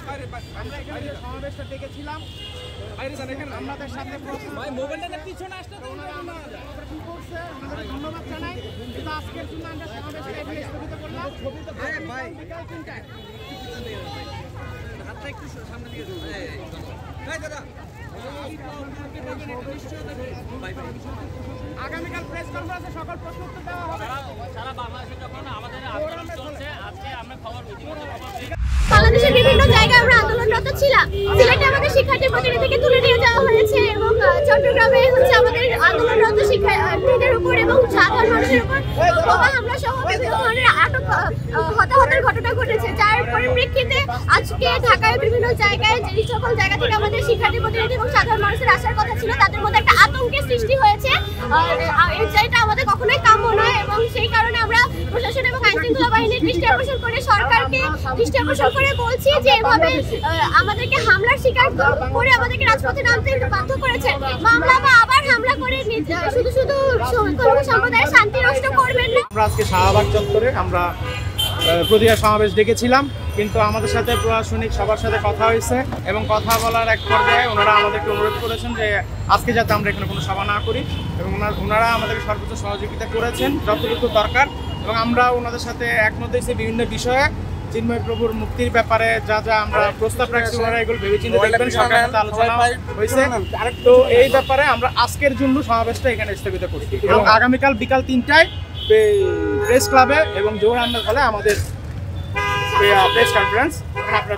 আমরা এখানে সমাবেশটা ডেকেছিলাম, আমাদের সাথে কি করছে আমাদের ধন্যবাদ জানাই, কিন্তু আজকের জন্য আমরা সমাবেশটা এখানে স্থগিত করলাম। বিকাল 3টায় আগামীকাল প্রেস কনফারেন্সে সকল প্রশ্ন উত্তর দেওয়া হবে। সারা বাংলাদেশে যখন আমাদের আন্দোলন চলছে, আজকে আমরা বাংলাদেশের বিভিন্ন জায়গায় আমরা আন্দোলনরত ছিলাম। সিলেটে আমাদের শিক্ষার্থী প্রতিনিধিকে তুলে নিয়ে যাওয়া হয়েছে এবং চট্টগ্রামে হচ্ছে আমাদের আন্দোলনরত শিক্ষার্থীদের উপর এবং সাধারণ মানুষের উপর বোমা হামলা সহ বিভিন্ন ধরনের আটক হতাহতের ঘটনা ঘটেছে, যার পরিপ্রেক্ষিতে আজকে ঢাকায় বিভিন্ন জায়গায় যে সকল জায়গা থেকে আমাদের শিক্ষার্থী প্রতিনিধি এবং সাধারণ মানুষের আসার কথা ছিল তাদের মধ্যে একটা আতঙ্কের সৃষ্টি হয়েছে, যেটা আমাদের কখনোই কাম্য নয়। এবং সেই কারণে আমরা প্রশাসন এবং আইনশৃঙ্খলা বাহিনীর দৃষ্টি আকর্ষণ করে সরকারকে দৃষ্টি আকর্ষণ করে বলছি যে এভাবে আমাদেরকে হামলার শিকার করে আমাদেরকে রাজপথে নামতে বাধ্য করেছে। মামলা বা আবার হামলা করে শুধু শুধু সম্প্রদায়ের শান্তি নষ্ট করবেন না। আমরা আজকে শাহবাগ চত্বরে আমরা প্রতিবাদ সমাবেশ ডেকেছিলাম, কিন্তু আমাদের সাথে প্রশাসনিক সবার সাথে কথা হয়েছে এবং কথা বলার এক পর্যায়ে ওনারা আমাদেরকে অনুরোধ করেছেন যে আজকে যাতে আমরা এখানে কোনো সভা না করি, এবং ওনারা আমাদেরকে সর্বোচ্চ সহযোগিতা করেছেন যতটুকু দরকার। এবং আমরা ওনাদের সাথে একমত হয়েছি বিভিন্ন বিষয়ে, চিন্ময় প্রভুর মুক্তির ব্যাপারে যা যা আমরা প্রস্তাব রাখছি ওনারা এগুলো ভেবেচিন্তে দেখবেন, সরকারের সাথে আলোচনা হয়েছে। তো এই ব্যাপারে আমরা আজকের জন্য সমাবেশটা এখানে স্থগিত করছি এবং আগামীকাল বিকাল 3টায় প্রেস ক্লাবে এবং জোহর আহমেদ হলে আমাদের প্রেস কনফারেন্স আপনারা